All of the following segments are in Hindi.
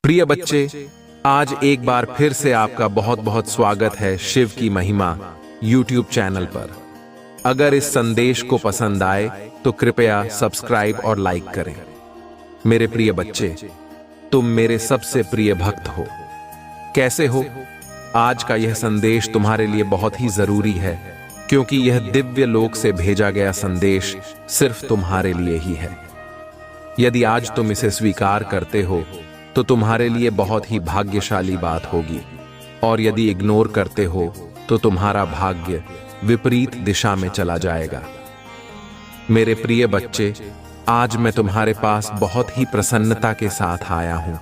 प्रिय बच्चे, आज एक बार फिर से आपका बहुत बहुत स्वागत है शिव की महिमा YouTube चैनल पर। अगर इस संदेश को पसंद आए तो कृपया सब्सक्राइब और लाइक करें। मेरे प्रिय बच्चे, तुम मेरे सबसे प्रिय भक्त हो। कैसे हो? आज का यह संदेश तुम्हारे लिए बहुत ही जरूरी है, क्योंकि यह दिव्य लोक से भेजा गया संदेश सिर्फ तुम्हारे लिए ही है। यदि आज तुम इसे स्वीकार करते हो तो तुम्हारे लिए बहुत ही भाग्यशाली बात होगी, और यदि इग्नोर करते हो तो तुम्हारा भाग्य विपरीत दिशा में चला जाएगा। मेरे प्रिय बच्चे, आज मैं तुम्हारे पास बहुत ही प्रसन्नता के साथ आया हूं,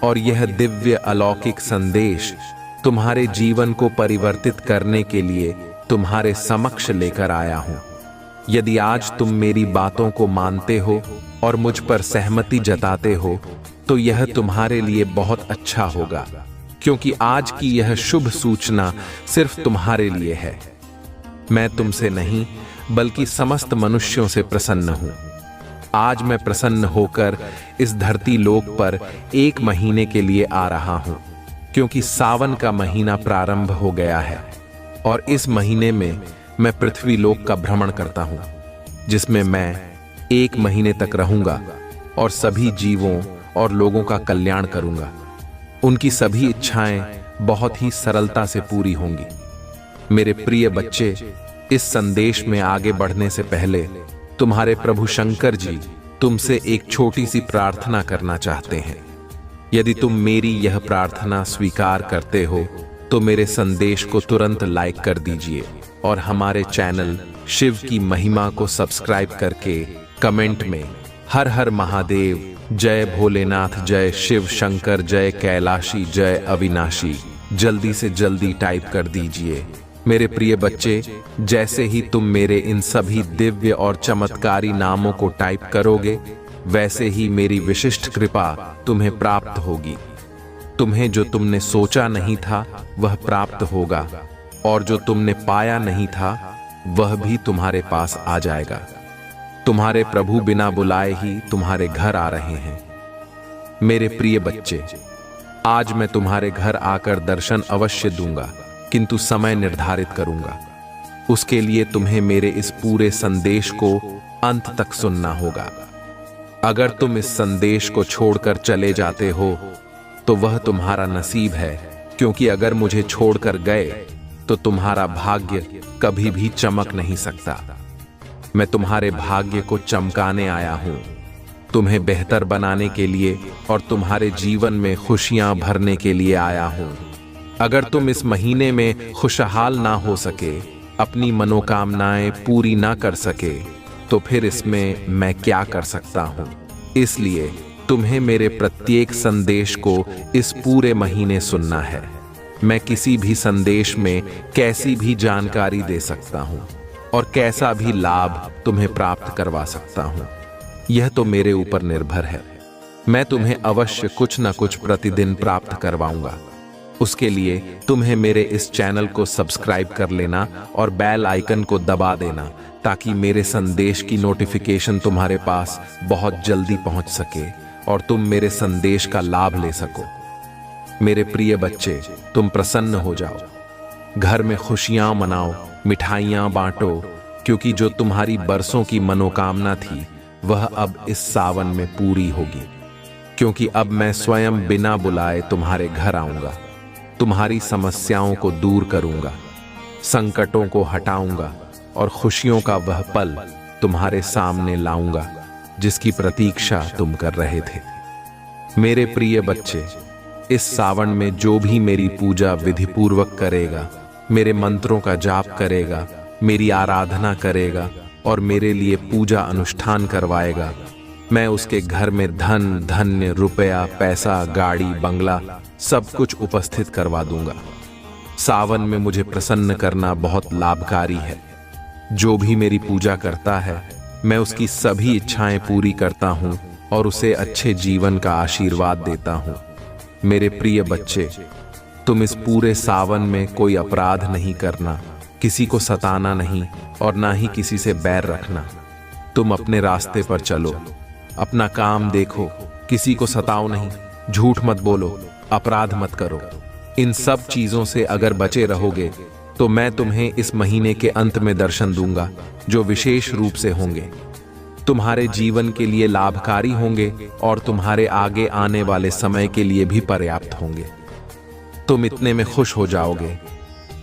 और यह दिव्य अलौकिक संदेश तुम्हारे जीवन को परिवर्तित करने के लिए तुम्हारे समक्ष लेकर आया हूं। यदि आज तुम मेरी बातों को मानते हो और मुझ पर सहमति जताते हो तो यह तुम्हारे लिए बहुत अच्छा होगा, क्योंकि आज की यह शुभ सूचना सिर्फ तुम्हारे लिए है। मैं तुमसे नहीं बल्कि समस्त मनुष्यों से प्रसन्न हूं। आज मैं प्रसन्न होकर इस धरती लोक पर 1 महीने के लिए आ रहा हूं, क्योंकि सावन का महीना प्रारंभ हो गया है, और इस महीने में मैं पृथ्वी लोक का भ्रमण करता हूं, जिसमें मैं 1 महीने तक रहूंगा और सभी जीवों और लोगों का कल्याण करूंगा। उनकी सभी इच्छाएं बहुत ही सरलता से पूरी होंगी। मेरे प्रिय बच्चे, इस संदेश में आगे बढ़ने से पहले तुम्हारे प्रभु शंकर जी तुमसे एक छोटी सी प्रार्थना करना चाहते हैं। यदि तुम मेरी यह प्रार्थना स्वीकार करते हो तो मेरे संदेश को तुरंत लाइक कर दीजिए, और हमारे चैनल शिव की महिमा को सब्सक्राइब करके कमेंट में हर हर महादेव, जय भोलेनाथ, जय शिव शंकर, जय कैलाशी, जय अविनाशी जल्दी से जल्दी टाइप कर दीजिए। मेरे प्रिय बच्चे, जैसे ही तुम मेरे इन सभी दिव्य और चमत्कारी नामों को टाइप करोगे, वैसे ही मेरी विशिष्ट कृपा तुम्हें प्राप्त होगी। तुम्हें जो तुमने सोचा नहीं था वह प्राप्त होगा, और जो तुमने पाया नहीं था वह भी तुम्हारे पास आ जाएगा। तुम्हारे प्रभु बिना बुलाए ही तुम्हारे घर आ रहे हैं। मेरे प्रिय बच्चे, आज मैं तुम्हारे घर आकर दर्शन अवश्य दूंगा, किंतु समय निर्धारित करूंगा। उसके लिए तुम्हें मेरे इस पूरे संदेश को अंत तक सुनना होगा। अगर तुम इस संदेश को छोड़कर चले जाते हो तो वह तुम्हारा नसीब है, क्योंकि अगर मुझे छोड़कर गए तो तुम्हारा भाग्य कभी भी चमक नहीं सकता। मैं तुम्हारे भाग्य को चमकाने आया हूं, तुम्हें बेहतर बनाने के लिए और तुम्हारे जीवन में खुशियां भरने के लिए आया हूं। अगर तुम इस महीने में खुशहाल ना हो सके, अपनी मनोकामनाएं पूरी ना कर सके, तो फिर इसमें मैं क्या कर सकता हूं? इसलिए तुम्हें मेरे प्रत्येक संदेश को इस पूरे महीने सुनना है। मैं किसी भी संदेश में कैसी भी जानकारी दे सकता हूं और कैसा भी लाभ तुम्हें प्राप्त करवा सकता हूं, यह तो मेरे ऊपर निर्भर है। मैं तुम्हें अवश्य कुछ न कुछ प्रतिदिन प्राप्त करवाऊंगा। उसके लिए तुम्हें मेरे इस चैनल को सब्सक्राइब कर लेना और बेल आइकन को दबा देना, ताकि मेरे संदेश की नोटिफिकेशन तुम्हारे पास बहुत जल्दी पहुंच सके और तुम मेरे संदेश का लाभ ले सको। मेरे प्रिय बच्चे, तुम प्रसन्न हो जाओ, घर में खुशियां मनाओ, मिठाइयां बांटो, क्योंकि जो तुम्हारी बरसों की मनोकामना थी वह अब इस सावन में पूरी होगी। क्योंकि अब मैं स्वयं बिना बुलाए तुम्हारे घर आऊंगा, तुम्हारी समस्याओं को दूर करूंगा, संकटों को हटाऊंगा और खुशियों का वह पल तुम्हारे सामने लाऊंगा जिसकी प्रतीक्षा तुम कर रहे थे। मेरे प्रिय बच्चे, इस सावन में जो भी मेरी पूजा विधिपूर्वक करेगा, मेरे मंत्रों का जाप करेगा, मेरी आराधना करेगा और मेरे लिए पूजा अनुष्ठान करवाएगा, मैं उसके घर में धन, धान्य, रुपया, पैसा, गाड़ी, बंगला सब कुछ उपस्थित करवा दूंगा। सावन में मुझे प्रसन्न करना बहुत लाभकारी है। जो भी मेरी पूजा करता है, मैं उसकी सभी इच्छाएं पूरी करता हूं और उसे अच्छे जीवन का आशीर्वाद देता हूं। मेरे प्रिय बच्चे, तुम इस पूरे सावन में कोई अपराध नहीं करना, किसी को सताना नहीं और ना ही किसी से बैर रखना। तुम अपने रास्ते पर चलो, अपना काम देखो, किसी को सताओ नहीं, झूठ मत बोलो, अपराध मत करो। इन सब चीजों से अगर बचे रहोगे तो मैं तुम्हें इस महीने के अंत में दर्शन दूंगा, जो विशेष रूप से होंगे, तुम्हारे जीवन के लिए लाभकारी होंगे और तुम्हारे आगे आने वाले समय के लिए भी पर्याप्त होंगे। तुम इतने में खुश हो जाओगे।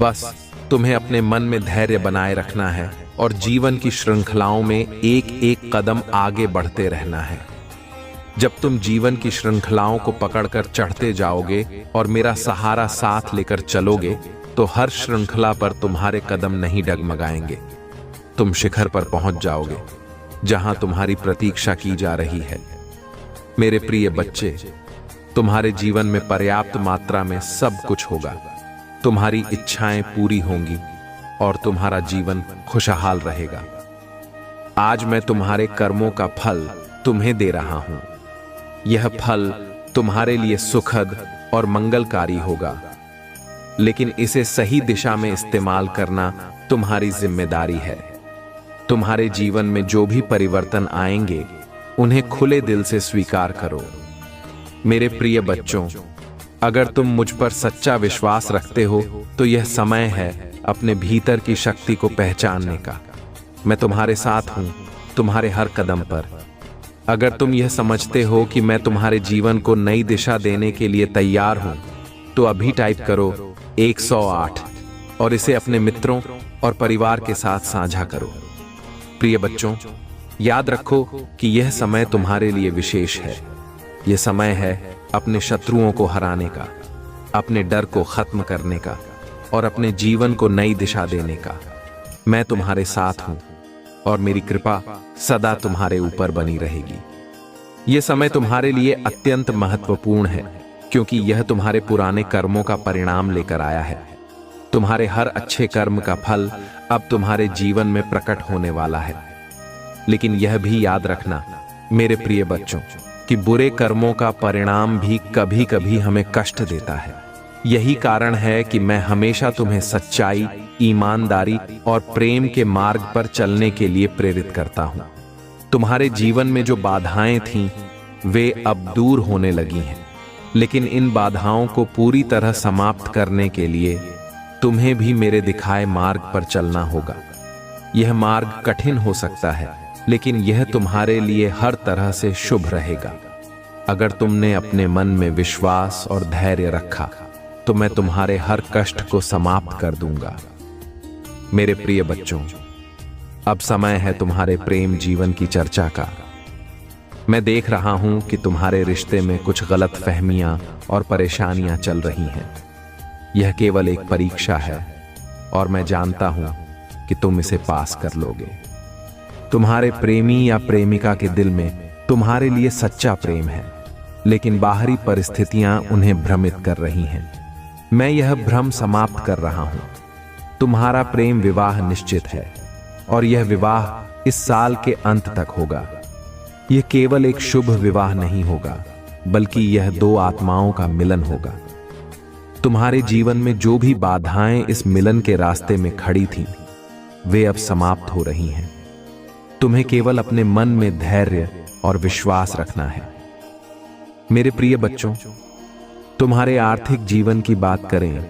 बस तुम्हें अपने मन में धैर्य बनाए रखना है और जीवन की श्रृंखलाओं में एक एक कदम आगे बढ़ते रहना है। जब तुम जीवन की श्रृंखलाओं को पकड़कर चढ़ते जाओगे और मेरा सहारा साथ लेकर चलोगे तो हर श्रृंखला पर तुम्हारे कदम नहीं डगमगाएंगे। तुम शिखर पर पहुंच जाओगे जहां तुम्हारी प्रतीक्षा की जा रही है। मेरे प्रिय बच्चे, तुम्हारे जीवन में पर्याप्त मात्रा में सब कुछ होगा। तुम्हारी इच्छाएं पूरी होंगी और तुम्हारा जीवन खुशहाल रहेगा। आज मैं तुम्हारे कर्मों का फल तुम्हें दे रहा हूं। यह फल तुम्हारे लिए सुखद और मंगलकारी होगा, लेकिन इसे सही दिशा में इस्तेमाल करना तुम्हारी जिम्मेदारी है। तुम्हारे जीवन में जो भी परिवर्तन आएंगे उन्हें खुले दिल से स्वीकार करो। मेरे प्रिय बच्चों, अगर तुम मुझ पर सच्चा विश्वास रखते हो तो यह समय है अपने भीतर की शक्ति को पहचानने का। मैं तुम्हारे साथ हूं, तुम्हारे हर कदम पर। अगर तुम यह समझते हो कि मैं तुम्हारे जीवन को नई दिशा देने के लिए तैयार हूं, तो अभी टाइप करो 108 और इसे अपने मित्रों और परिवार के साथ साझा करो। प्रिय बच्चों, याद रखो कि यह समय तुम्हारे लिए विशेष है। यह समय है अपने शत्रुओं को हराने का, अपने डर को खत्म करने का और अपने जीवन को नई दिशा देने का। मैं तुम्हारे साथ हूं और मेरी कृपा सदा तुम्हारे ऊपर बनी रहेगी। यह समय तुम्हारे लिए अत्यंत महत्वपूर्ण है, क्योंकि यह तुम्हारे पुराने कर्मों का परिणाम लेकर आया है। तुम्हारे हर अच्छे कर्म का फल अब तुम्हारे जीवन में प्रकट होने वाला है। लेकिन यह भी याद रखना मेरे प्रिय बच्चों कि बुरे कर्मों का परिणाम भी कभी कभी हमें कष्ट देता है। यही कारण है कि मैं हमेशा तुम्हें सच्चाई, ईमानदारी और प्रेम के मार्ग पर चलने के लिए प्रेरित करता हूं। तुम्हारे जीवन में जो बाधाएं थीं, वे अब दूर होने लगी हैं, लेकिन इन बाधाओं को पूरी तरह समाप्त करने के लिए तुम्हें भी मेरे दिखाए मार्ग पर चलना होगा। यह मार्ग कठिन हो सकता है, लेकिन यह तुम्हारे लिए हर तरह से शुभ रहेगा। अगर तुमने अपने मन में विश्वास और धैर्य रखा तो मैं तुम्हारे हर कष्ट को समाप्त कर दूंगा। मेरे प्रिय बच्चों, अब समय है तुम्हारे प्रेम जीवन की चर्चा का। मैं देख रहा हूं कि तुम्हारे रिश्ते में कुछ गलत फहमियां और परेशानियां चल रही हैं। यह केवल एक परीक्षा है और मैं जानता हूं कि तुम इसे पास कर लोगे। तुम्हारे प्रेमी या प्रेमिका के दिल में तुम्हारे लिए सच्चा प्रेम है, लेकिन बाहरी परिस्थितियां उन्हें भ्रमित कर रही हैं। मैं यह भ्रम समाप्त कर रहा हूं। तुम्हारा प्रेम विवाह निश्चित है और यह विवाह इस साल के अंत तक होगा। यह केवल एक शुभ विवाह नहीं होगा, बल्कि यह दो आत्माओं का मिलन होगा। तुम्हारे जीवन में जो भी बाधाएं इस मिलन के रास्ते में खड़ी थीं, वे अब समाप्त हो रही हैं। तुम्हें केवल अपने मन में धैर्य और विश्वास रखना है। मेरे प्रिय बच्चों, तुम्हारे आर्थिक जीवन की बात करें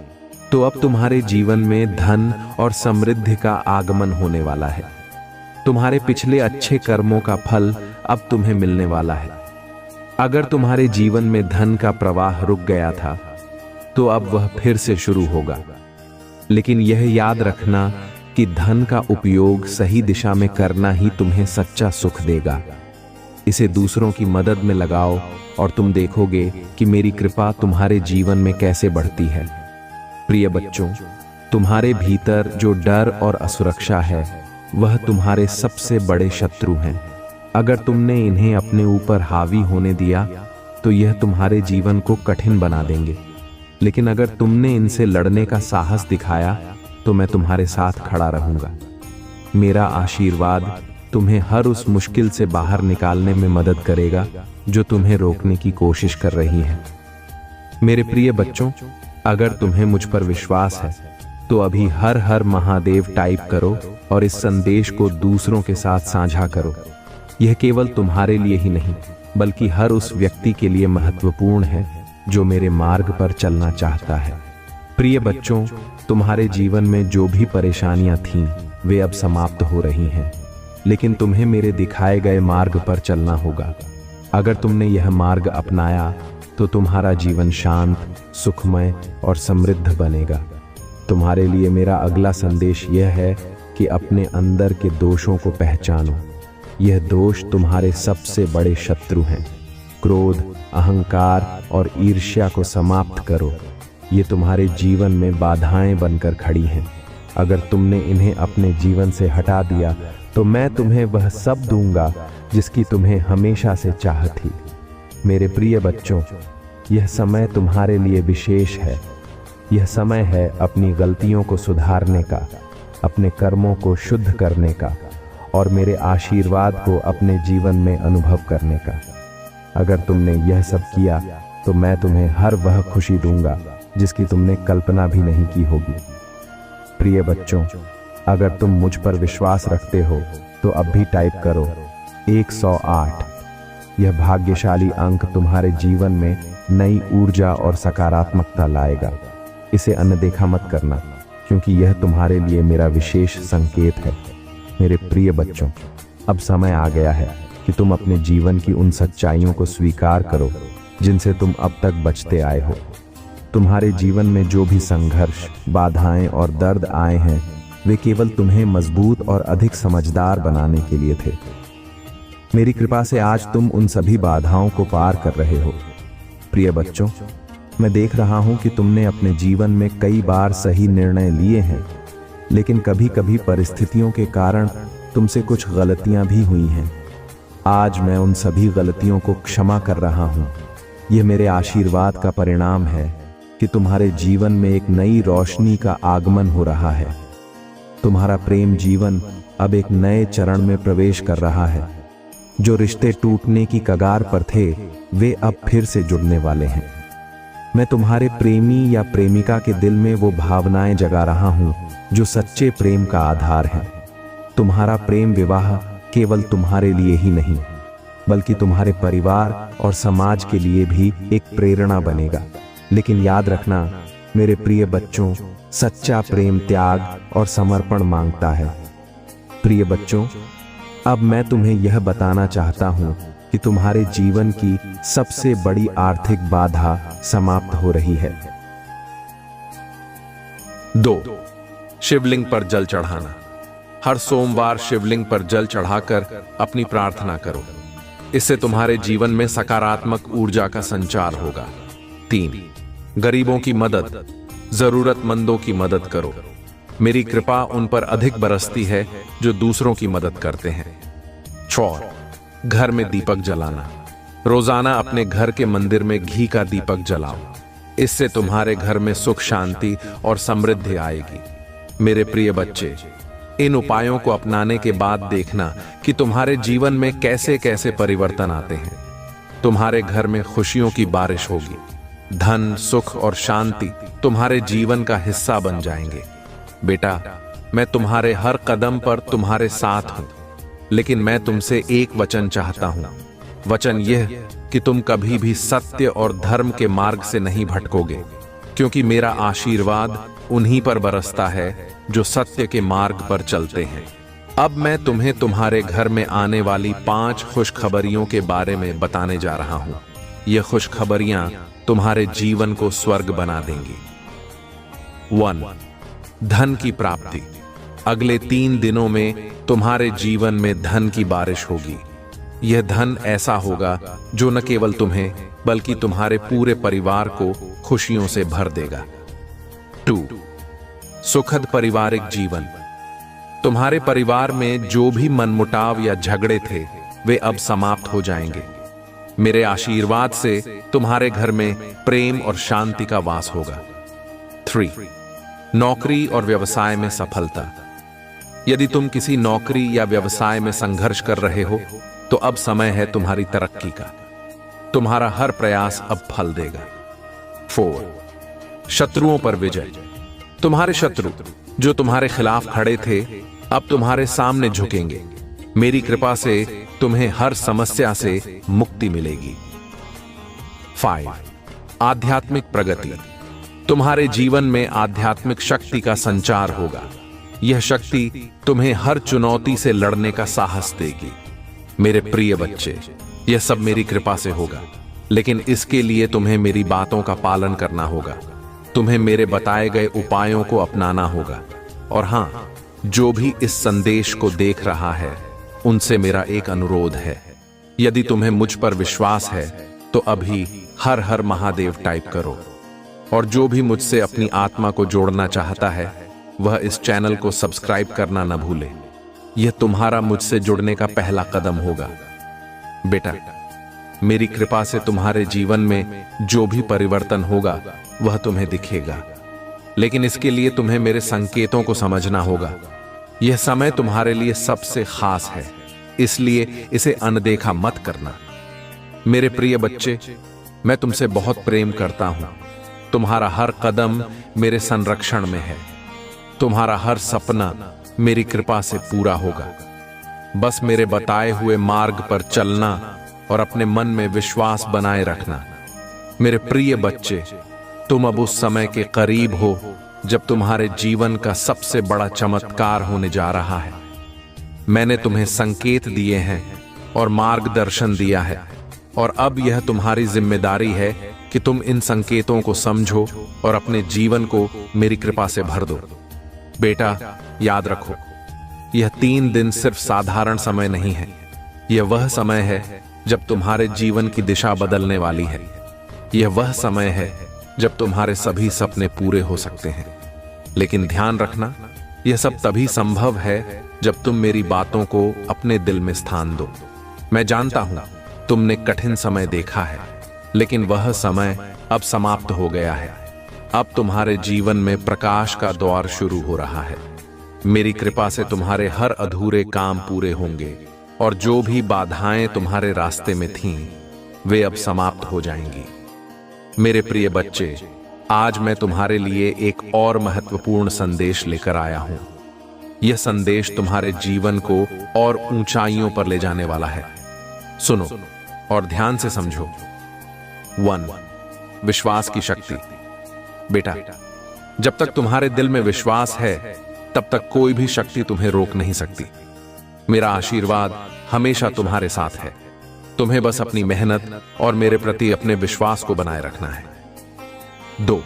तो अब तुम्हारे जीवन में धन और समृद्धि का आगमन होने वाला है। तुम्हारे पिछले अच्छे कर्मों का फल अब तुम्हें मिलने वाला है। अगर तुम्हारे जीवन में धन का प्रवाह रुक गया था तो अब वह फिर से शुरू होगा। लेकिन यह याद रखना कि धन का उपयोग सही दिशा में करना ही तुम्हें सच्चा सुख देगा। इसे दूसरों की मदद में लगाओ और तुम देखोगे कि मेरी कृपा तुम्हारे जीवन में कैसे बढ़ती है। प्रिय बच्चों, तुम्हारे भीतर जो डर और असुरक्षा है, वह तुम्हारे सबसे बड़े शत्रु हैं। अगर तुमने इन्हें अपने ऊपर हावी होने दिया तो यह तुम्हारे जीवन को कठिन बना देंगे। लेकिन अगर तुमने इनसे लड़ने का साहस दिखाया तो मैं तुम्हारे साथ खड़ा रहूंगा। मेरा आशीर्वाद तुम्हें हर उस मुश्किल से बाहर निकालने में मदद करेगा जो तुम्हें रोकने की कोशिश कर रही है। मेरे प्रिय बच्चों, अगर तुम्हें मुझ पर विश्वास है तो अभी हर हर महादेव टाइप करो और इस संदेश को दूसरों के साथ साझा करो। यह केवल तुम्हारे लिए ही नहीं, बल्कि हर उस व्यक्ति के लिए महत्वपूर्ण है जो मेरे मार्ग पर चलना चाहता है। प्रिय बच्चों, तुम्हारे जीवन में जो भी परेशानियां थीं, वे अब समाप्त हो रही हैं, लेकिन तुम्हें मेरे दिखाए गए मार्ग पर चलना होगा। अगर तुमने यह मार्ग अपनाया तो तुम्हारा जीवन शांत, सुखमय और समृद्ध बनेगा। तुम्हारे लिए मेरा अगला संदेश यह है कि अपने अंदर के दोषों को पहचानो। यह दोष तुम्हारे सबसे बड़े शत्रु हैं। क्रोध, अहंकार और ईर्ष्या को समाप्त करो। ये तुम्हारे जीवन में बाधाएं बनकर खड़ी हैं। अगर तुमने इन्हें अपने जीवन से हटा दिया तो मैं तुम्हें वह सब दूंगा जिसकी तुम्हें हमेशा से चाह थी। मेरे प्रिय बच्चों, यह समय तुम्हारे लिए विशेष है। यह समय है अपनी गलतियों को सुधारने का, अपने कर्मों को शुद्ध करने का और मेरे आशीर्वाद को अपने जीवन में अनुभव करने का। अगर तुमने यह सब किया तो मैं तुम्हें हर वह खुशी दूंगा जिसकी तुमने कल्पना भी नहीं की होगी। प्रिय बच्चों, अगर तुम मुझ पर विश्वास रखते हो तो अब भी टाइप करो 108। यह भाग्यशाली अंक तुम्हारे जीवन में नई ऊर्जा और सकारात्मकता लाएगा। इसे अनदेखा मत करना, क्योंकि यह तुम्हारे लिए मेरा विशेष संकेत है। मेरे प्रिय बच्चों, अब समय आ गया है कि तुम अपने जीवन की उन सच्चाइयों को स्वीकार करो जिनसे तुम अब तक बचते आए हो। तुम्हारे जीवन में जो भी संघर्ष, बाधाएं और दर्द आए हैं, वे केवल तुम्हें मजबूत और अधिक समझदार बनाने के लिए थे। मेरी कृपा से आज तुम उन सभी बाधाओं को पार कर रहे हो। प्रिय बच्चों, मैं देख रहा हूं कि तुमने अपने जीवन में कई बार सही निर्णय लिए हैं, लेकिन कभी कभी परिस्थितियों के कारण तुमसे कुछ गलतियां भी हुई हैं। आज मैं उन सभी गलतियों को क्षमा कर रहा हूं। यह मेरे आशीर्वाद का परिणाम है कि तुम्हारे जीवन में एक नई रोशनी का आगमन हो रहा है। तुम्हारा प्रेम जीवन अब एक नए चरण में प्रवेश कर रहा है। जो रिश्ते टूटने की कगार पर थे, वे अब फिर से जुड़ने वाले हैं। मैं तुम्हारे प्रेमी या प्रेमिका के दिल में वो भावनाएं जगा रहा हूं जो सच्चे प्रेम का आधार है। तुम्हारा प्रेम विवाह केवल तुम्हारे लिए ही नहीं, बल्कि तुम्हारे परिवार और समाज के लिए भी एक प्रेरणा बनेगा। लेकिन याद रखना मेरे प्रिय बच्चों, सच्चा प्रेम त्याग और समर्पण मांगता है। प्रिय बच्चों, अब मैं तुम्हें यह बताना चाहता हूं कि तुम्हारे जीवन की सबसे बड़ी आर्थिक बाधा समाप्त हो रही है। 2. शिवलिंग पर जल चढ़ाना। हर सोमवार शिवलिंग पर जल चढ़ाकर अपनी प्रार्थना करो। इससे तुम्हारे जीवन में सकारात्मक ऊर्जा का संचार होगा। 3. गरीबों की मदद, जरूरतमंदों की मदद करो। मेरी कृपा उन पर अधिक बरसती है जो दूसरों की मदद करते हैं। 4. घर में दीपक जलाना। रोजाना अपने घर के मंदिर में घी का दीपक जलाओ। इससे तुम्हारे घर में सुख, शांति और समृद्धि आएगी। मेरे प्रिय बच्चे, इन उपायों को अपनाने के बाद देखना कि तुम्हारे जीवन में कैसे कैसे परिवर्तन आते हैं। तुम्हारे घर में खुशियों की बारिश होगी। धन, सुख और शांति तुम्हारे जीवन का हिस्सा बन जाएंगे। बेटा, मैं तुम्हारे हर कदम पर तुम्हारे साथ हूं, लेकिन मैं तुमसे एक वचन चाहता हूं। वचन यह कि तुम कभी भी सत्य और धर्म के मार्ग से नहीं भटकोगे, क्योंकि मेरा आशीर्वाद उन्हीं पर बरसता है जो सत्य के मार्ग पर चलते हैं। अब मैं तुम्हें तुम्हारे घर में आने वाली 5 खुशखबरियों के बारे में बताने जा रहा हूं। ये खुशखबरियां तुम्हारे जीवन को स्वर्ग बना देंगी। 1. धन की प्राप्ति। अगले 3 दिनों में तुम्हारे जीवन में धन की बारिश होगी। यह धन ऐसा होगा जो न केवल तुम्हें बल्कि तुम्हारे पूरे परिवार को खुशियों से भर देगा। 2. सुखद पारिवारिक जीवन। तुम्हारे परिवार में जो भी मनमुटाव या झगड़े थे, वे अब समाप्त हो जाएंगे। मेरे आशीर्वाद से तुम्हारे घर में प्रेम और शांति का वास होगा। 3. नौकरी और व्यवसाय में सफलता। यदि तुम किसी नौकरी या व्यवसाय में संघर्ष कर रहे हो, तो अब समय है तुम्हारी तरक्की का। तुम्हारा हर प्रयास अब फल देगा। 4. शत्रुओं पर विजय। तुम्हारे शत्रु जो तुम्हारे खिलाफ खड़े थे, अब तुम्हारे सामने झुकेंगे। मेरी कृपा से तुम्हें हर समस्या से मुक्ति मिलेगी। 5. आध्यात्मिक प्रगति। तुम्हारे जीवन में आध्यात्मिक शक्ति का संचार होगा। यह शक्ति तुम्हें हर चुनौती से लड़ने का साहस देगी। मेरे प्रिय बच्चे, यह सब मेरी कृपा से होगा, लेकिन इसके लिए तुम्हें मेरी बातों का पालन करना होगा। तुम्हें मेरे बताए गए उपायों को अपनाना होगा। और हां, जो भी इस संदेश को देख रहा है, उनसे मेरा एक अनुरोध है। यदि तुम्हें मुझ पर विश्वास है तो अभी हर हर महादेव टाइप करो। और जो भी मुझसे अपनी आत्मा को जोड़ना चाहता है, वह इस चैनल को सब्सक्राइब करना न भूले। यह तुम्हारा मुझसे जुड़ने का पहला कदम होगा। बेटा, मेरी कृपा से तुम्हारे जीवन में जो भी परिवर्तन होगा वह तुम्हें दिखेगा, लेकिन इसके लिए तुम्हें मेरे संकेतों को समझना होगा। यह समय तुम्हारे लिए सबसे खास है, इसलिए इसे अनदेखा मत करना। मेरे प्रिय बच्चे, मैं तुमसे बहुत प्रेम करता हूं। तुम्हारा हर कदम मेरे संरक्षण में है। तुम्हारा हर सपना मेरी कृपा से पूरा होगा। बस मेरे बताए हुए मार्ग पर चलना और अपने मन में विश्वास बनाए रखना। मेरे प्रिय बच्चे, तुम अब उस समय के करीब हो जब तुम्हारे जीवन का सबसे बड़ा चमत्कार होने जा रहा है। मैंने तुम्हें संकेत दिए हैं और मार्गदर्शन दिया है, और अब यह तुम्हारी जिम्मेदारी है कि तुम इन संकेतों को समझो और अपने जीवन को मेरी कृपा से भर दो। बेटा, याद रखो, यह 3 दिन सिर्फ साधारण समय नहीं है। यह वह समय है जब तुम्हारे जीवन की दिशा बदलने वाली है। यह वह समय है जब तुम्हारे सभी सपने पूरे हो सकते हैं। लेकिन ध्यान रखना, यह सब तभी संभव है जब तुम मेरी बातों को अपने दिल में स्थान दो। मैं जानता हूं तुमने कठिन समय देखा है, लेकिन वह समय अब समाप्त हो गया है। अब तुम्हारे जीवन में प्रकाश का द्वार शुरू हो रहा है। मेरी कृपा से तुम्हारे हर अधूरे काम पूरे होंगे, और जो भी बाधाएं तुम्हारे रास्ते में थीं, वे अब समाप्त हो जाएंगी। मेरे प्रिय बच्चे, आज मैं तुम्हारे लिए एक और महत्वपूर्ण संदेश लेकर आया हूं। यह संदेश तुम्हारे जीवन को और ऊंचाइयों पर ले जाने वाला है। सुनो और ध्यान से समझो। 1. विश्वास की शक्ति। बेटा, जब तक तुम्हारे दिल में विश्वास है, तब तक कोई भी शक्ति तुम्हें रोक नहीं सकती। मेरा आशीर्वाद हमेशा तुम्हारे साथ है। तुम्हें बस अपनी मेहनत और मेरे प्रति अपने विश्वास को बनाए रखना है। 2.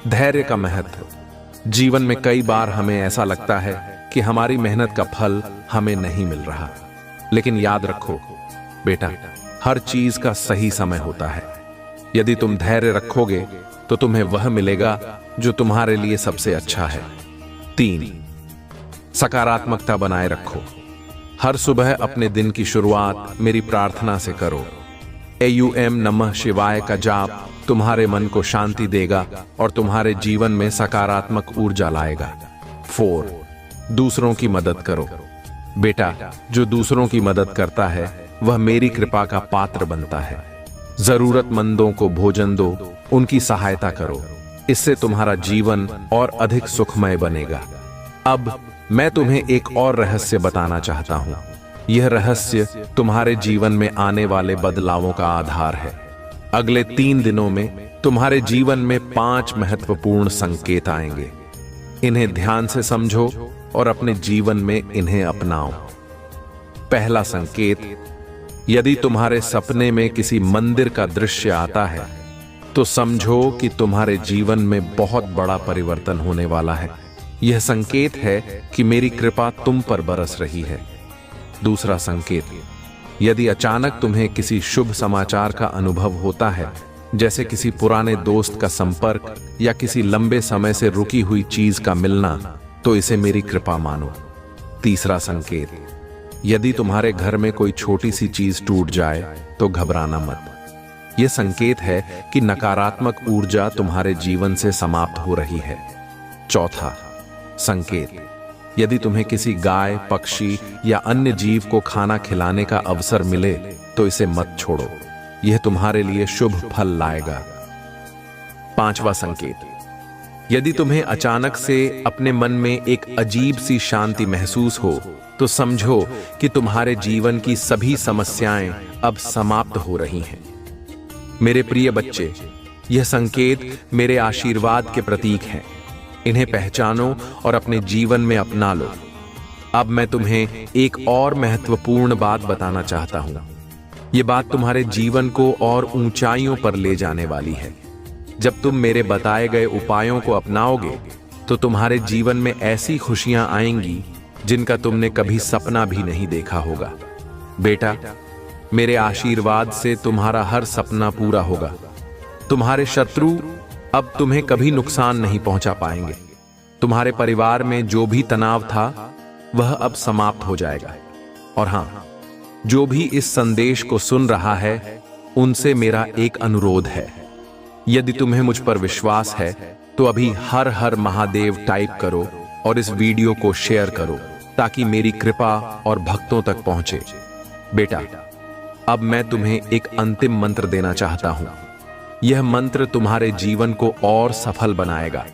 धैर्य का महत्व। जीवन में कई बार हमें ऐसा लगता है कि हमारी मेहनत का फल हमें नहीं मिल रहा, लेकिन याद रखो बेटा, हर चीज का सही समय होता है। यदि तुम धैर्य रखोगे तो तुम्हें वह मिलेगा जो तुम्हारे लिए सबसे अच्छा है। 3. सकारात्मकता बनाए रखो। हर सुबह अपने दिन की शुरुआत मेरी प्रार्थना से करो। AUM नमः शिवाय का जाप तुम्हारे मन को शांति देगा और तुम्हारे जीवन में सकारात्मक ऊर्जा लाएगा। 4. दूसरों की मदद करो। बेटा, जो दूसरों की मदद करता है वह मेरी कृपा का पात्र बनता है। जरूरतमंदों को भोजन दो, उनकी सहायता करो। इससे तुम्हारा जीवन और अधिक सुखमय बनेगा। अब मैं तुम्हें एक और रहस्य बताना चाहता हूं। यह रहस्य तुम्हारे जीवन में आने वाले बदलावों का आधार है। अगले 3 दिनों में तुम्हारे जीवन में 5 महत्वपूर्ण संकेत आएंगे। इन्हें ध्यान से समझो और अपने जीवन में इन्हें अपनाओ। पहला संकेत, यदि तुम्हारे सपने में किसी मंदिर का दृश्य आता है, तो समझो कि तुम्हारे जीवन में बहुत बड़ा परिवर्तन होने वाला है। यह संकेत है कि मेरी कृपा तुम पर बरस रही है। दूसरा संकेत, यदि अचानक तुम्हें किसी शुभ समाचार का अनुभव होता है, जैसे किसी पुराने दोस्त का संपर्क या किसी लंबे समय से रुकी हुई चीज का मिलना, तो इसे मेरी कृपा मानो। तीसरा संकेत, यदि तुम्हारे घर में कोई छोटी सी चीज टूट जाए तो घबराना मत। यह संकेत है कि नकारात्मक ऊर्जा तुम्हारे जीवन से समाप्त हो रही है। चौथा संकेत, यदि तुम्हें किसी गाय, पक्षी या अन्य जीव को खाना खिलाने का अवसर मिले तो इसे मत छोड़ो। यह तुम्हारे लिए शुभ फल लाएगा। पांचवा संकेत, यदि तुम्हें अचानक से अपने मन में एक अजीब सी शांति महसूस हो तो समझो कि तुम्हारे जीवन की सभी समस्याएं अब समाप्त हो रही हैं। मेरे प्रिय बच्चे, यह संकेत मेरे आशीर्वाद के प्रतीक हैं। इन्हें पहचानो और अपने जीवन में अपना लो। अब मैं तुम्हें एक और महत्वपूर्ण बात बताना चाहता हूं। यह बात तुम्हारे जीवन को और ऊंचाइयों पर ले जाने वाली है। जब तुम मेरे बताए गए उपायों को अपनाओगे तो तुम्हारे जीवन में ऐसी खुशियां आएंगी जिनका तुमने कभी सपना भी नहीं देखा होगा। बेटा, मेरे आशीर्वाद से तुम्हारा हर सपना पूरा होगा। तुम्हारे शत्रु अब तुम्हें कभी नुकसान नहीं पहुंचा पाएंगे। तुम्हारे परिवार में जो भी तनाव था वह अब समाप्त हो जाएगा। और हां, जो भी इस संदेश को सुन रहा है उनसे मेरा एक अनुरोध है। यदि तुम्हें मुझ पर विश्वास है तो अभी हर हर महादेव टाइप करो और इस वीडियो को शेयर करो ताकि मेरी कृपा और भक्तों तक पहुंचे। बेटा, अब मैं तुम्हें एक अंतिम मंत्र देना चाहता हूं। यह मंत्र तुम्हारे जीवन को और सफल बनाएगा।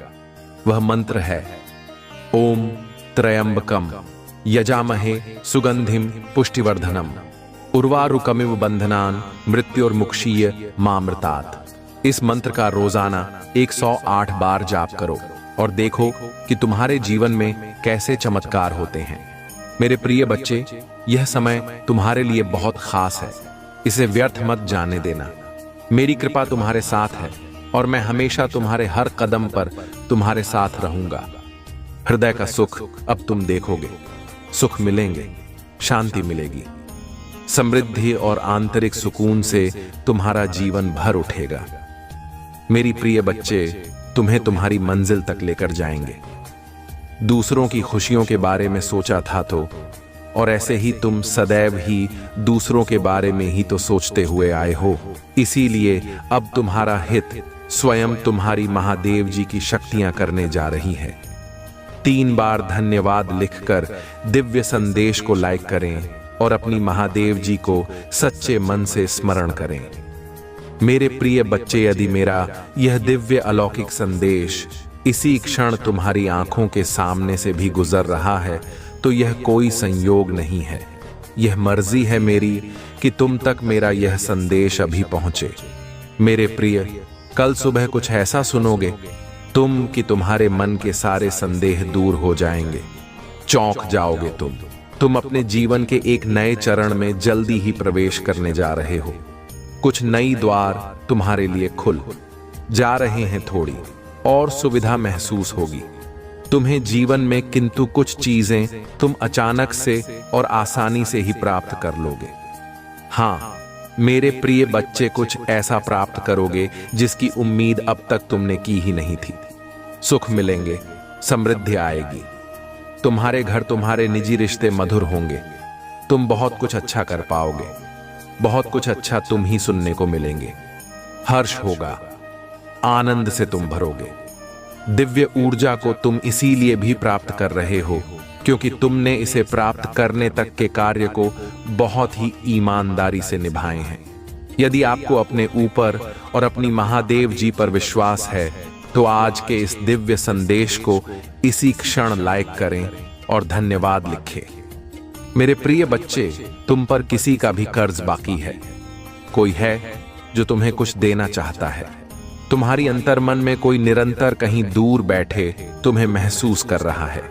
वह मंत्र है ओम त्र्यंबकम यजामहे सुगंधिम पुष्टिवर्धनम उर्वारुकमिव बंधनान मृत्युर्मुक्षीय मामृतात्। इस मंत्र का रोजाना 108 बार जाप करो और देखो कि तुम्हारे जीवन में कैसे चमत्कार होते हैं। मेरे प्रिय बच्चे, यह समय तुम्हारे लिए बहुत खास है। इसे व्यर्थ मत जाने देना। मेरी कृपा तुम्हारे साथ है और मैं हमेशा तुम्हारे हर कदम पर तुम्हारे साथ रहूंगा। हृदय का सुख अब तुम देखोगे। सुख मिलेंगे, शांति मिलेगी, समृद्धि और आंतरिक सुकून से तुम्हारा जीवन भर उठेगा। मेरी प्रिय बच्चे, तुम्हें तुम्हारी मंजिल तक लेकर जाएंगे। दूसरों की खुशियों के बारे में सोचा था तो, और ऐसे ही तुम सदैव ही दूसरों के बारे में ही तो सोचते हुए आए हो। इसीलिए अब तुम्हारा हित स्वयं तुम्हारी महादेव जी की शक्तियां करने जा रही है। 3 बार धन्यवाद लिखकर दिव्य संदेश को लाइक करें और अपनी महादेव जी को सच्चे मन से स्मरण करें। मेरे प्रिय बच्चे, यदि मेरा यह दिव्य अलौकिक संदेश इसी क्षण तुम्हारी आंखों के सामने से भी गुजर रहा है तो यह कोई संयोग नहीं है। यह मर्जी है मेरी कि तुम तक मेरा यह संदेश अभी पहुंचे। मेरे प्रिय, कल सुबह कुछ ऐसा सुनोगे तुम कि तुम्हारे मन के सारे संदेह दूर हो जाएंगे। चौंक जाओगे तुम अपने जीवन के एक नए चरण में जल्दी ही प्रवेश करने जा रहे हो। कुछ नई द्वार तुम्हारे लिए खुल जा रहे हैं। थोड़ी और सुविधा महसूस होगी तुम्हें जीवन में, किंतु कुछ चीजें तुम अचानक से और आसानी से ही प्राप्त कर लोगे। हां, मेरे प्रिय बच्चे, कुछ ऐसा प्राप्त करोगे जिसकी उम्मीद अब तक तुमने की ही नहीं थी। सुख मिलेंगे, समृद्धि आएगी। तुम्हारे घर, तुम्हारे निजी रिश्ते मधुर होंगे। तुम बहुत कुछ अच्छा कर पाओगे। बहुत कुछ अच्छा तुम ही सुनने को मिलेंगे। हर्ष होगा, आनंद से तुम भरोगे। दिव्य ऊर्जा को तुम इसीलिए भी प्राप्त कर रहे हो क्योंकि तुमने इसे प्राप्त करने तक के कार्य को बहुत ही ईमानदारी से निभाए हैं। यदि आपको अपने ऊपर और अपनी महादेव जी पर विश्वास है तो आज के इस दिव्य संदेश को इसी क्षण लाइक करें और धन्यवाद लिखें। मेरे प्रिय बच्चे, तुम पर किसी का भी कर्ज बाकी है। कोई है जो तुम्हें कुछ देना चाहता है। तुम्हारी अंतर्मन में कोई निरंतर कहीं दूर बैठे तुम्हें महसूस कर रहा है।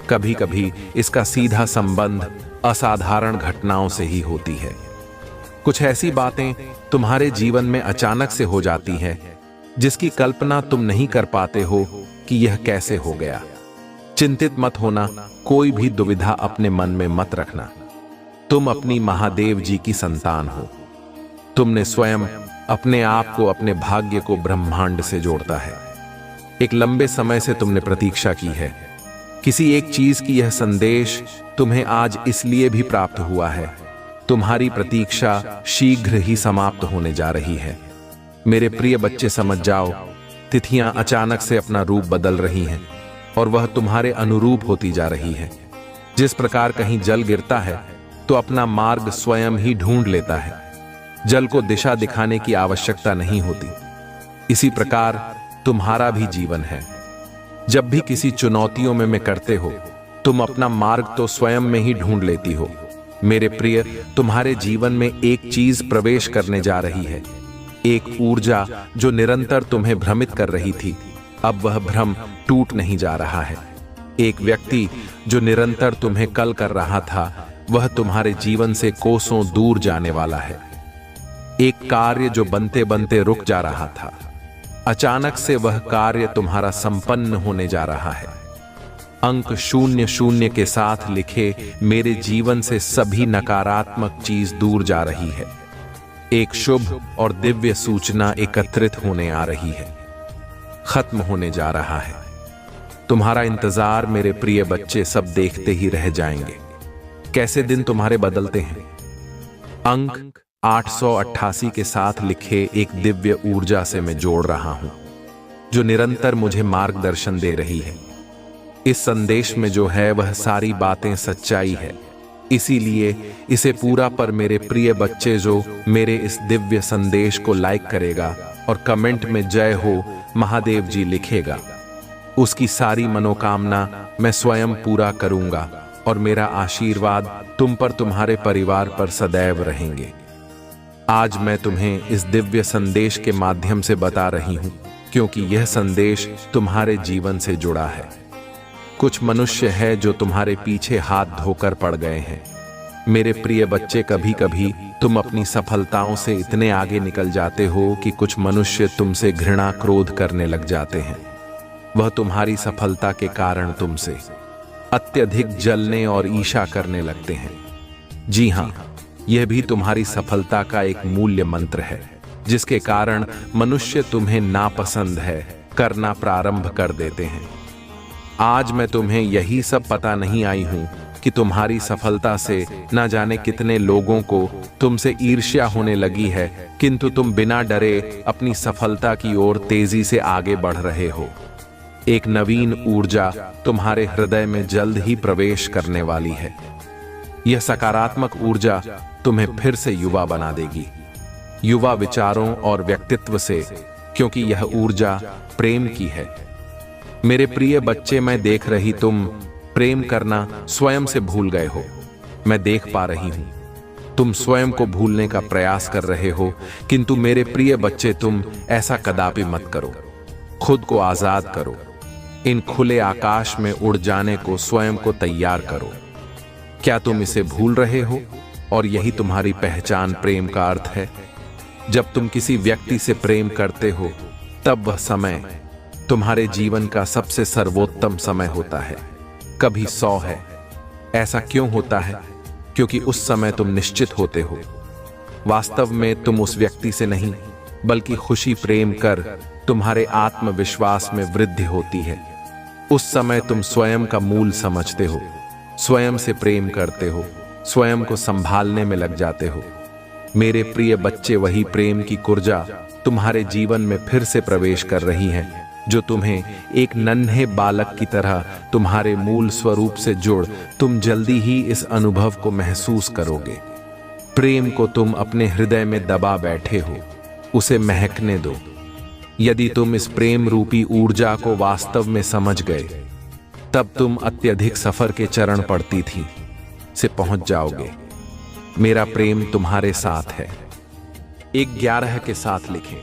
कभी कभी इसका सीधा संबंध असाधारण घटनाओं से ही होती है। कुछ ऐसी बातें तुम्हारे जीवन में अचानक से हो जाती हैं जिसकी कल्पना तुम नहीं कर पाते हो कि यह कैसे हो गया। चिंतित मत होना, कोई भी दुविधा अपने मन में मत रखना। तुम अपनी महादेव जी की संतान हो। तुमने स्वयं अपने आप को, अपने भाग्य को ब्रह्मांड से जोड़ता है। एक लंबे समय से तुमने प्रतीक्षा की है। किसी एक चीज की यह संदेश तुम्हें आज इसलिए भी प्राप्त हुआ है। तुम्हारी प्रतीक्षा शीघ्र ही समाप्त होने जा रही है। मेरे प्रिय बच्चे, समझ जाओ, तिथियां अचानक से अपना रूप बदल रही हैं और वह तुम्हारे अनुरूप होती जा रही है। जिस प्रकार कहीं जल गिरता है तो अपना मार्ग स्वयं ही ढूंढ लेता है। जल को दिशा दिखाने की आवश्यकता नहीं होती। इसी प्रकार तुम्हारा भी जीवन है। जब भी किसी चुनौतियों में करते हो, तुम अपना मार्ग तो स्वयं में ही ढूंढ लेती हो। मेरे प्रिय, तुम्हारे जीवन में एक चीज प्रवेश करने जा रही है, एक ऊर्जा जो निरंतर तुम्हें भ्रमित कर रही थी, अब वह भ्रम टूट नहीं जा रहा है। एक व्यक्ति जो निरंतर तुम्हें कल कर रहा था, वह तुम्हारे जीवन से कोसों दूर जाने वाला है। एक कार्य जो बनते बनते रुक जा रहा था, अचानक से वह कार्य तुम्हारा संपन्न होने जा रहा है। अंक 00 के साथ लिखे, मेरे जीवन से सभी नकारात्मक चीज दूर जा रही है। एक शुभ और दिव्य सूचना एकत्रित होने आ रही है, खत्म होने जा रहा है। तुम्हारा इंतजार मेरे प्रिय बच्चे सब देखते ही रह जाएंगे, कैसे दिन तुम्हारे बदलते हैं। अंक 888 के साथ लिखे, एक दिव्य ऊर्जा से मैं जोड़ रहा हूं, जो निरंतर मुझे मार्गदर्शन दे रही है। इस संदेश में जो है वह सारी बातें सच्चाई है, इसीलिए इसे पूरा पर मेरे प्रिय बच्चे जो मेरे इस दिव्य संदेश को लाइक करेगा और कमेंट में जय हो महादेव जी लिखेगा, उसकी सारी मनोकामना मैं स्वयं पूरा करूंगा और मेरा आशीर्वाद तुम पर, तुम्हारे परिवार पर सदैव रहेंगे। आज मैं तुम्हें इस दिव्य संदेश के माध्यम से बता रही हूं, क्योंकि यह संदेश तुम्हारे जीवन से जुड़ा है। कुछ मनुष्य है जो तुम्हारे पीछे हाथ धोकर पड़ गए हैं। मेरे प्रिय बच्चे, कभी कभी तुम अपनी सफलताओं से इतने आगे निकल जाते हो कि कुछ मनुष्य तुमसे घृणा क्रोध करने लग जाते हैं। वह तुम्हारी सफलता के कारण तुमसे अत्यधिक जलने और ईर्ष्या करने लगते हैं। जी हां, यह भी तुम्हारी सफलता का एक मूल्य मंत्र है, जिसके कारण मनुष्य तुम्हें नापसंद है करना प्रारंभ कर देते हैं। आज मैं तुम्हें यही सब पता नहीं आई हूं कि तुम्हारी सफलता से न जाने कितने लोगों को तुमसे ईर्ष्या होने लगी है, किंतु तुम बिना डरे अपनी सफलता की ओर तेजी से आगे बढ़ रहे हो। एक नवीन ऊर्जा तुम्हारे हृदय में जल्द ही प्रवेश करने वाली है। यह सकारात्मक ऊर्जा तुम्हें फिर से युवा बना देगी, युवा विचारों और व्यक्तित्व से, क्योंकि यह ऊर्जा प्रेम की है। मेरे प्रिय बच्चे, मैं देख रही तुम प्रेम करना स्वयं से भूल गए हो। मैं देख पा रही हूं तुम स्वयं को भूलने का प्रयास कर रहे हो, किंतु मेरे प्रिय बच्चे, तुम ऐसा कदापि मत करो। खुद को आजाद करो, इन खुले आकाश में उड़ जाने को स्वयं को तैयार करो। क्या तुम इसे भूल रहे हो? और यही तुम्हारी पहचान प्रेम का अर्थ है। जब तुम किसी व्यक्ति से प्रेम करते हो, तब वह समय तुम्हारे जीवन का सबसे सर्वोत्तम समय होता है, कभी 100 है। ऐसा क्यों होता है? क्योंकि उस समय तुम निश्चित होते हो। वास्तव में तुम उस व्यक्ति से नहीं, बल्कि खुशी प्रेम कर तुम्हारे आत्मविश्वास में वृद्धि होती है। उस समय तुम स्वयं का मूल समझते हो, स्वयं से प्रेम करते हो, स्वयं को संभालने में लग जाते हो। मेरे प्रिय बच्चे, वही प्रेम की ऊर्जा तुम्हारे जीवन में फिर से प्रवेश कर रही है, जो तुम्हें एक नन्हे बालक की तरह तुम्हारे मूल स्वरूप से जोड़, तुम जल्दी ही इस अनुभव को महसूस करोगे। प्रेम को तुम अपने हृदय में दबा बैठे हो, उसे महकने दो। यदि तुम इस प्रेम रूपी ऊर्जा को वास्तव में समझ गए, तब तुम अत्यधिक सफर के चरण पड़ती थी से पहुंच जाओगे। मेरा प्रेम तुम्हारे साथ है। एक 11 के साथ लिखें,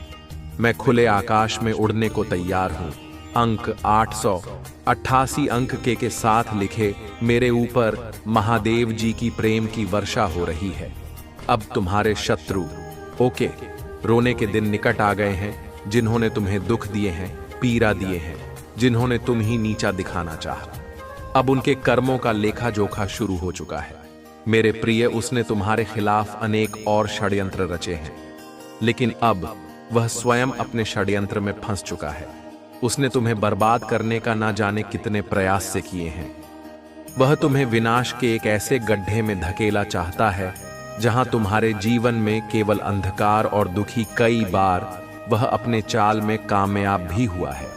मैं खुले आकाश में उड़ने को तैयार हूं। अंक 888 अंक के साथ लिखे, मेरे ऊपर महादेव जी की प्रेम की वर्षा हो रही है। अब तुम्हारे शत्रु ओके रोने के दिन निकट आ गए हैं, जिन्होंने तुम्हें दुख दिए हैं, पीड़ा दिए हैं, जिन्होंने तुम ही नीचा दिखाना चाहा। अब उनके कर्मों का लेखा जोखा शुरू हो चुका है। मेरे प्रिय, उसने तुम्हारे खिलाफ अनेक और षड्यंत्र रचे हैं, लेकिन अब वह स्वयं अपने षड्यंत्र में फंस चुका है। उसने तुम्हें बर्बाद करने का ना जाने कितने प्रयास से किए हैं। वह तुम्हें विनाश के एक ऐसे गड्ढे में धकेला चाहता है, जहां तुम्हारे जीवन में केवल अंधकार और दुखी। कई बार वह अपने चाल में कामयाब भी हुआ है।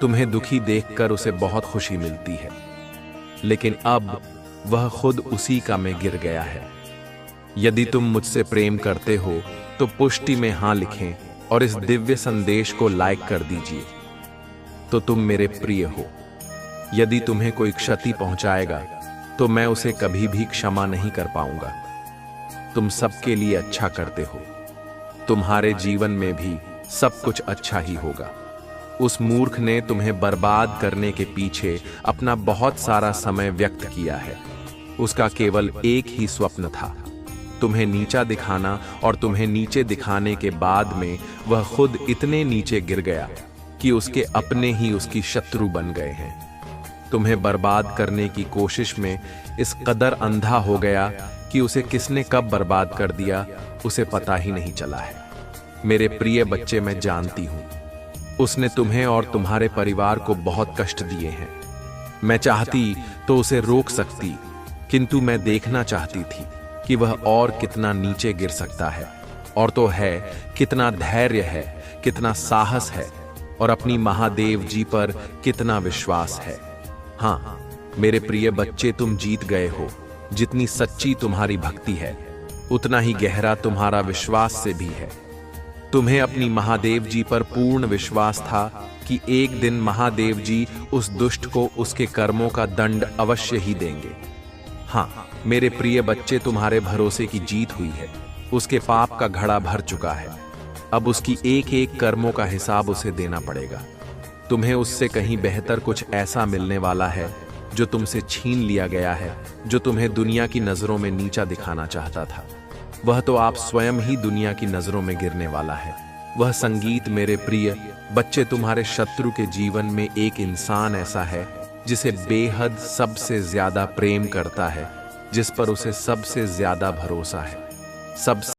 तुम्हें दुखी देखकर उसे बहुत खुशी मिलती है, लेकिन अब वह खुद उसी का में गिर गया है। यदि तुम मुझसे प्रेम करते हो तो पुष्टि में हां लिखें और इस दिव्य संदेश को लाइक कर दीजिए। तो तुम मेरे प्रिय हो। यदि तुम्हें कोई क्षति पहुंचाएगा तो मैं उसे कभी भी क्षमा नहीं कर पाऊंगा। तुम सबके लिए अच्छा करते हो, तुम्हारे जीवन में भी सब कुछ अच्छा ही होगा। उस मूर्ख ने तुम्हें बर्बाद करने के पीछे अपना बहुत सारा समय व्यक्त किया है। उसका केवल एक ही स्वप्न था, तुम्हें नीचा दिखाना, और तुम्हें नीचे दिखाने के बाद में वह खुद इतने नीचे गिर गया कि उसके अपने ही उसकी शत्रु बन गए हैं। तुम्हें बर्बाद करने की कोशिश में इस कदर अंधा हो गया कि उसे किसने कब बर्बाद कर दिया उसे पता ही नहीं चला है। मेरे प्रिय बच्चे, मैं जानती हूं उसने तुम्हें और तुम्हारे परिवार को बहुत कष्ट दिए हैं। मैं चाहती तो उसे रोक सकती, किंतु मैं देखना चाहती थी कि वह और कितना नीचे गिर सकता है, और तो है कितना धैर्य है, कितना साहस है, और अपनी महादेव जी पर कितना विश्वास है। हाँ मेरे प्रिय बच्चे, तुम जीत गए हो। जितनी सच्ची तुम्हारी भक्ति है उतना ही गहरा तुम्हारा विश्वास से भी है। तुम्हें अपनी महादेव जी पर पूर्ण विश्वास था कि एक दिन महादेव जी उस दुष्ट को उसके कर्मों का दंड अवश्य ही देंगे। हाँ मेरे प्रिय बच्चे, तुम्हारे भरोसे की जीत हुई है। उसके पाप का घड़ा भर चुका है। अब उसकी एक एक कर्मों का हिसाब उसे देना पड़ेगा। तुम्हें उससे कहीं बेहतर कुछ ऐसा मिलने वाला है जो तुमसे छीन लिया गया है, जो तुम्हें दुनिया की नजरों में नीचा दिखाना चाहता था। वह तो आप स्वयं ही दुनिया की नजरों में गिरने वाला है। वह संगीत मेरे प्रिय बच्चे, तुम्हारे शत्रु के जीवन में एक इंसान ऐसा है जिसे बेहद सबसे ज्यादा प्रेम करता है, जिस पर उसे सबसे ज्यादा भरोसा है। सब